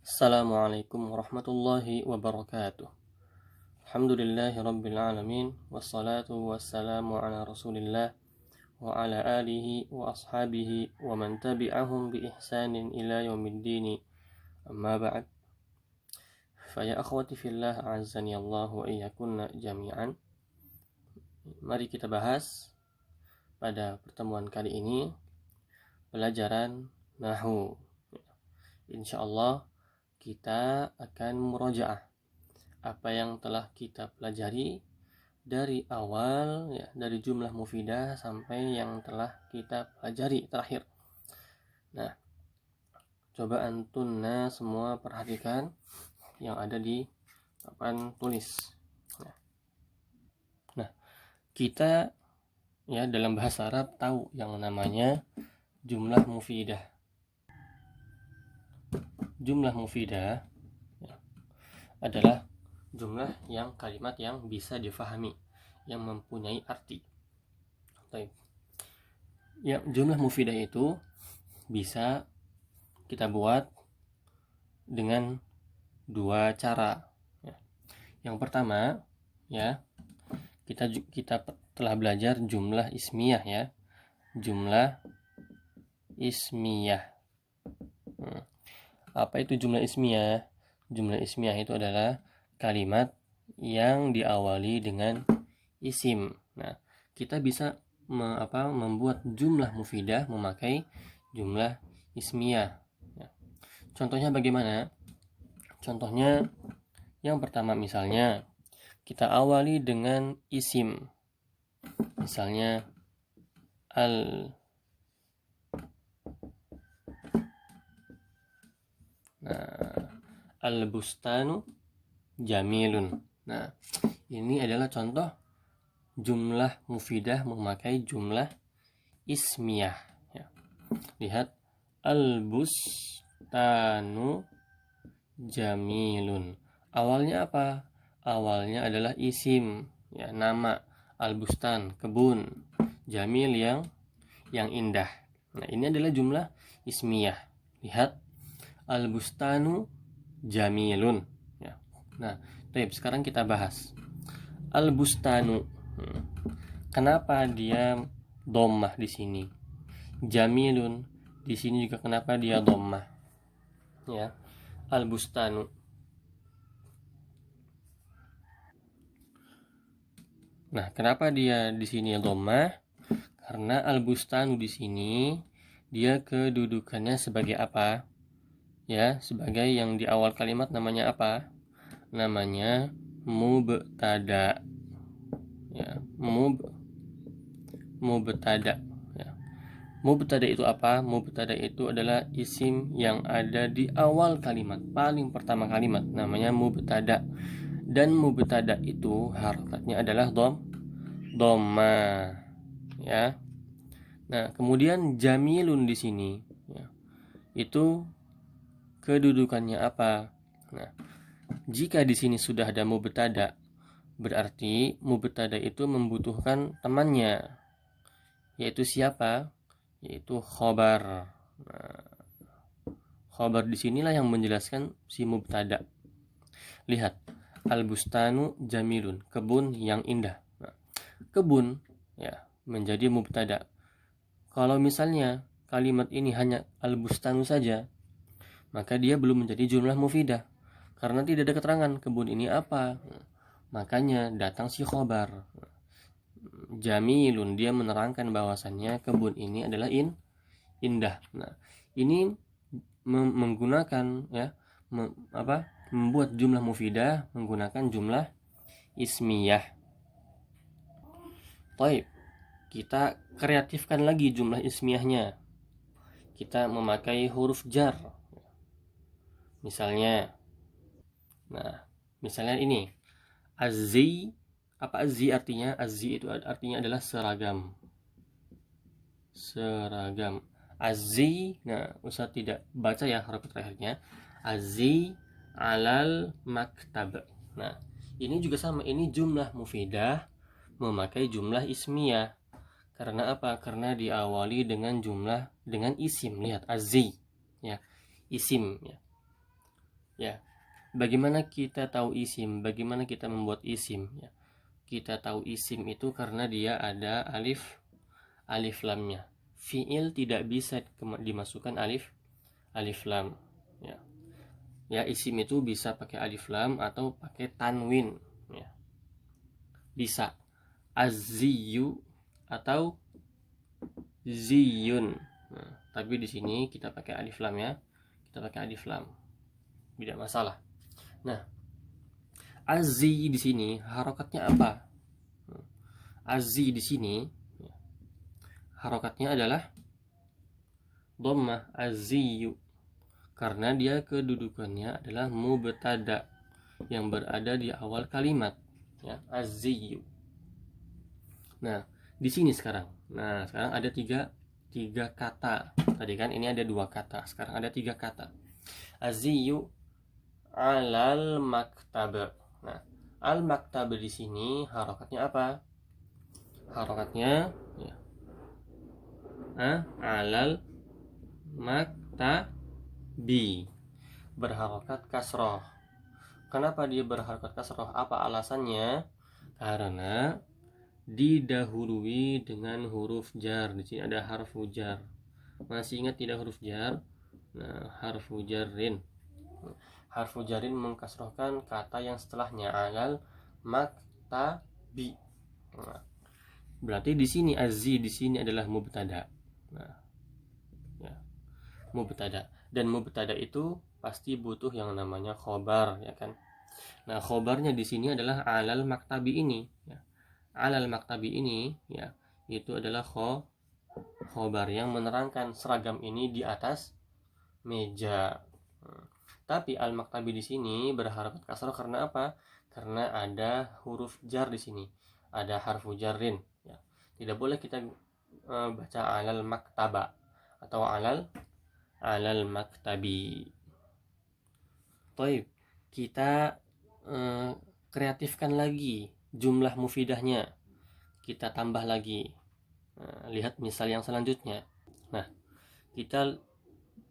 Assalamualaikum warahmatullahi wabarakatuh. Alhamdulillahi rabbil alamin. Wassalatu wassalamu ala rasulillah wa ala alihi wa ashabihi wa man tabi'ahum bi ihsanin ila yaumiddini. Amma ba'd. Faya akhwati fillah a'azzani Allah wa iyyakunna jami'an. Mari kita bahas pada pertemuan kali ini pelajaran nahwu. Insyaallah kita akan murojaah apa yang telah kita pelajari dari awal ya, dari jumlah mufidah sampai yang telah kita pelajari terakhir. Nah, coba antunna semua perhatikan yang ada di papan tulis. Nah, kita ya dalam bahasa Arab tahu yang namanya jumlah mufidah. Jumlah mufidah ya, adalah jumlah yang kalimat yang bisa difahami, yang mempunyai arti. Baik. Ya, jumlah mufidah itu bisa kita buat dengan dua cara. Ya. Yang pertama, ya kita telah belajar jumlah ismiyah ya, jumlah ismiyah. Apa itu jumlah ismiyah? Jumlah ismiyah itu adalah kalimat yang diawali dengan isim. Nah, kita bisa membuat jumlah mufidah memakai jumlah ismiyah. Ya. Contohnya bagaimana? Contohnya yang pertama misalnya kita awali dengan isim. Misalnya al-bustanu jamilun. Nah, ini adalah contoh jumlah mufidah memakai jumlah ismiyah. Ya. Lihat, al-bustanu jamilun. Awalnya apa? Awalnya adalah isim, ya, nama. Al-bustan, kebun. Jamil yang indah. Nah, ini adalah jumlah ismiyah. Lihat, al-bustanu jamilun. Ya. Nah, sekarang kita bahas al-bustanu. Kenapa dia dhammah di sini? Jamilun di sini juga kenapa dia dhammah? Ya. Al-bustanu. Nah, kenapa dia di sini dhammah? Karena al-bustanu di sini dia kedudukannya sebagai apa? Ya, sebagai yang di awal kalimat namanya apa? Namanya mubtada. Ya, mubtada. Ya. Mubtada itu apa? Mubtada itu adalah isim yang ada di awal kalimat, paling pertama kalimat, namanya mubtada. Dan mubtada itu harokatnya adalah dhamma. Ya. Nah, kemudian jamilun di sini, ya, itu kedudukannya apa? Nah, jika di sini sudah ada mubtada, berarti mubtada itu membutuhkan temannya, yaitu siapa? Yaitu khobar. Nah, khobar di sinilah yang menjelaskan si mubtada. Lihat, al-bustanu jamilun, kebun yang indah. Nah, kebun ya menjadi mubtada. Kalau misalnya kalimat ini hanya al-bustanu saja, maka dia belum menjadi jumlah mufidah karena tidak ada keterangan kebun ini apa. Makanya datang si khobar. Jamilun, dia menerangkan bahwasannya kebun ini adalah indah. Nah, ini menggunakan ya membuat jumlah mufidah menggunakan jumlah ismiyah. Baik, kita kreatifkan lagi jumlah ismiyahnya. Kita memakai huruf jar. Misalnya ini azzi. Apa azzi artinya? Azzi itu artinya adalah seragam. Azzi, nah usah tidak baca ya huruf terakhirnya. Azzi alal maktab. Nah, ini juga sama, ini jumlah mufidah memakai jumlah ismiyah. Karena apa? Karena diawali dengan jumlah dengan isim. Lihat, azzi ya, isim ya. Ya, bagaimana kita tahu isim? Bagaimana kita membuat isim? Ya, kita tahu isim itu karena dia ada alif lamnya. Fiil tidak bisa dimasukkan alif lam. Ya, ya isim itu bisa pakai alif lam atau pakai tanwin. Ya, bisa azziyu atau ziyun. Nah, tapi di sini kita pakai alif lam ya. Kita pakai alif lam. Tidak masalah. Nah, azzi di sini harokatnya apa? Azzi di sini harokatnya adalah dhammah azziyu karena dia kedudukannya adalah mubtada yang berada di awal kalimat ya, azziyu. Nah, di sini sekarang. Nah, sekarang ada tiga kata. Tadi kan ini ada 2 kata. Sekarang ada 3 kata. Azziyu alal maktab. Nah, al maktab di sini harokatnya apa? Harokatnya ya, alal maktabi, berharokat kasroh. Kenapa dia berharokat kasroh? Apa alasannya? Karena didahului dengan huruf jar. Di sini ada harfu jar. Masih ingat tidak huruf jar? Nah, harfu jarin. Harfu jarin mengkasrohkan kata yang setelahnya alal maktabi. Nah, berarti di sini azzi di sini adalah mubtada. Nah, ya, mubtada. Dan mubtada itu pasti butuh yang namanya khobar, ya kan? Nah, khobarnya di sini adalah alal maktabi ini, ya. Alal maktabi ini, ya, itu adalah khobar yang menerangkan seragam ini di atas meja. Tapi al maktabi di sini berharakat kasrah karena apa? Karena ada huruf jar di sini, ada harfu jarrin. Ya. Tidak boleh kita baca alal maktaba atau alal maktabi. Baik, kita kreatifkan lagi jumlah mufidahnya. Kita tambah lagi. Nah, lihat misal yang selanjutnya. Nah, kita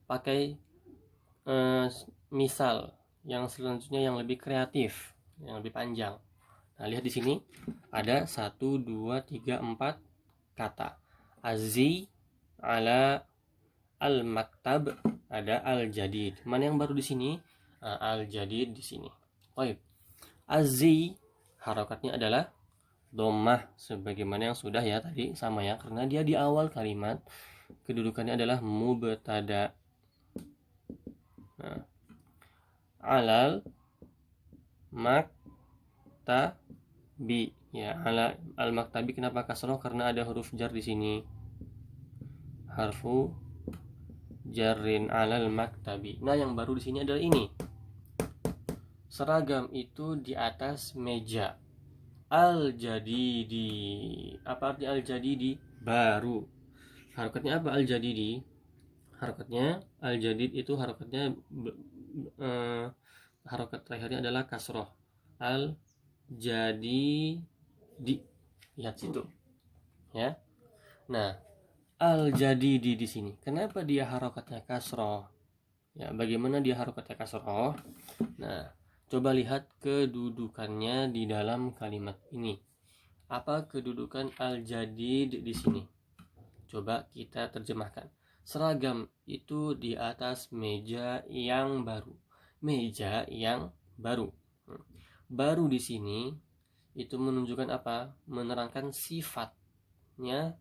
pakai misal yang selanjutnya yang lebih kreatif, yang lebih panjang. Nah, lihat di sini ada 1, 2, 3, 4 kata. Azzi ala al-maktab, ada al-jadid. Mana yang baru di sini? Al-jadid di sini. Baik. Azzi harokatnya adalah dhammah sebagaimana yang sudah ya tadi sama ya, karena dia di awal kalimat kedudukannya adalah mubtada. Nah, alal maktabi ya, ala al maktabi kenapa kasroh? Karena ada huruf jar di sini, harfu jarrin alal maktabi. Nah, yang baru di sini adalah ini, seragam itu di atas meja. Al jadidi, apa arti al jadidi? Baru. Harokatnya apa al jadidi? Harokatnya al jadid itu harokatnya harokat terakhirnya adalah kasroh. Al jadidi, lihat situ ya. Nah, al jadidi di sini kenapa dia harokatnya kasroh? Ya, bagaimana dia harokatnya kasroh? Nah, coba lihat kedudukannya di dalam kalimat ini. Apa kedudukan al-jadid di sini? Coba kita terjemahkan. Seragam itu di atas meja yang baru. Meja yang baru. Baru di sini itu menunjukkan apa? Menerangkan sifatnya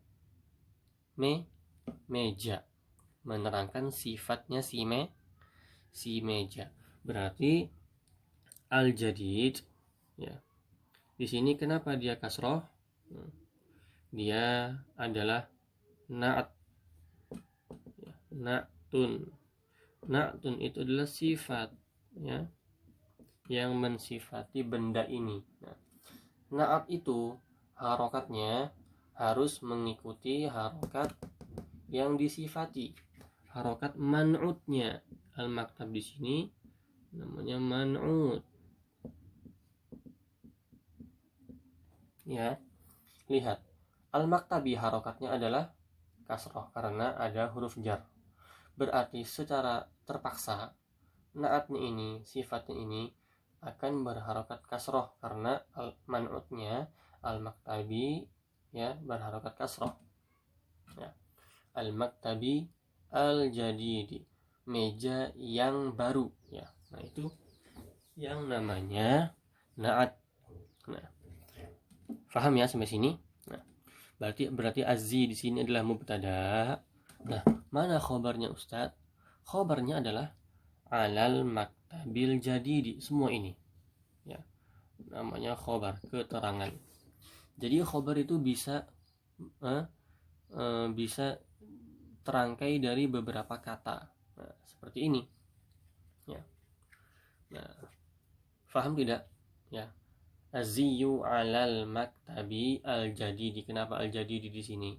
meja. Menerangkan sifatnya si meja. Berarti al-jadid ya. Di sini kenapa dia kasroh? Dia adalah na'at. Ya, na'tun. Na'tun itu adalah sifat ya, yang mensifati benda ini. Nah, na'at itu harokatnya harus mengikuti harokat yang disifati. Harokat man'utnya. Al-maktab di sini namanya man'ut. Ya, lihat. Al-maktabi harokatnya adalah kasroh karena ada huruf jar. Berarti secara terpaksa naatnya ini, sifatnya ini akan berharokat kasroh karena man'utnya al-maktabi ya berharokat kasroh ya. Al-maktabi al-jadidi, meja yang baru ya. Nah itu yang namanya naat. Nah, paham ya sampai sini? Nah, berarti azzi di sini adalah mubtada. Nah, mana khobarnya Ustadz? Khobarnya adalah alal maktabil jadidi. Semua ini ya namanya khobar, keterangan. Jadi khobar itu bisa bisa terangkai dari beberapa kata. Nah, seperti ini ya. Nah, paham tidak ya? Azziyu alal maktabi al-jadidi. Kenapa al-jadidi di sini?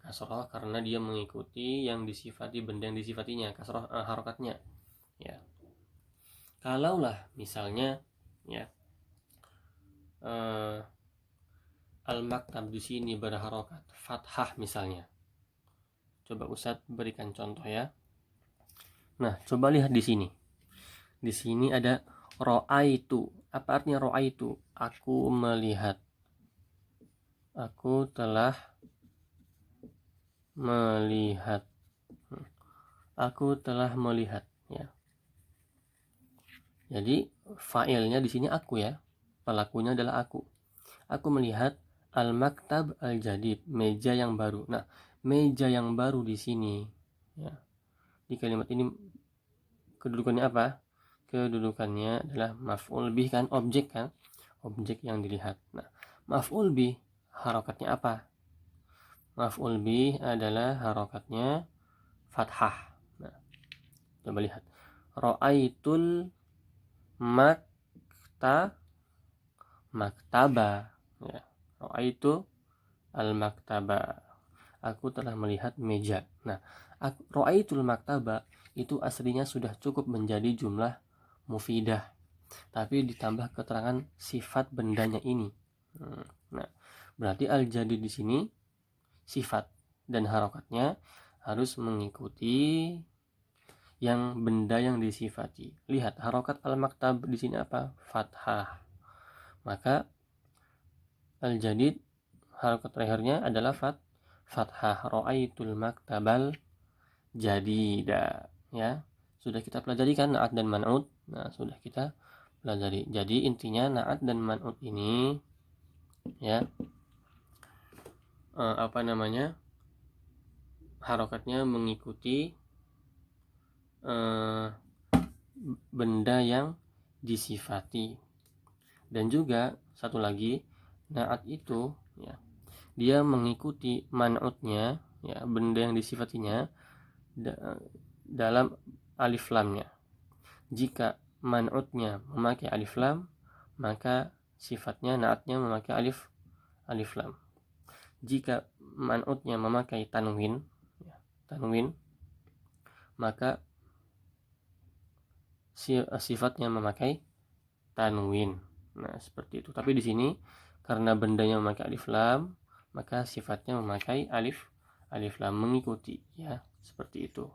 Kasroh karena dia mengikuti yang disifati, benda yang disifatinya, kasroh harokatnya ya. Kalaulah misalnya ya al-maktab di sini berharokat fathah misalnya. Coba Ustadz berikan contoh ya. Nah, coba lihat di sini. Di sini ada ro'aitu. Apa artinya ro'aitu? Aku melihat. Aku telah melihat. Aku telah melihat ya. Jadi fa'ilnya di sini aku ya. Pelakunya adalah aku. Aku melihat al-maktab al-jadid, meja yang baru. Nah, meja yang baru di sini ya. Di kalimat ini kedudukannya apa? Kedudukannya adalah maf'ul bih kan, objek kan? Objek yang dilihat. Nah, maf'ul bih harokatnya apa? Maf'ul bih adalah harokatnya fathah. Nah, coba lihat. Ra'aitul maktaba ya. Ra'aitu al-maktaba. Aku telah melihat meja. Nah, ra'aitul maktaba itu aslinya sudah cukup menjadi jumlah mufidah, tapi ditambah keterangan sifat bendanya ini. Nah, berarti al-jadid di sini sifat dan harokatnya harus mengikuti yang benda yang disifati. Lihat harokat al-maktab di sini apa? Fathah. Maka al-jadid harokat terakhirnya adalah fathah. Ra'aitul maktabal jadida ya. Sudah kita pelajari kan naat dan man'ut. Nah, sudah kita pelajari. Jadi intinya naat dan man'ut ini ya harokatnya mengikuti benda yang disifati. Dan juga satu lagi, naat itu ya dia mengikuti man'utnya ya, benda yang disifatinya dalam alif lamnya. Jika man'utnya memakai alif lam, maka sifatnya naatnya memakai alif lam. Jika man'utnya memakai tanwin, maka sifatnya memakai tanwin. Nah, seperti itu. Tapi di sini karena bendanya memakai alif lam, maka sifatnya memakai alif lam, mengikuti ya, seperti itu.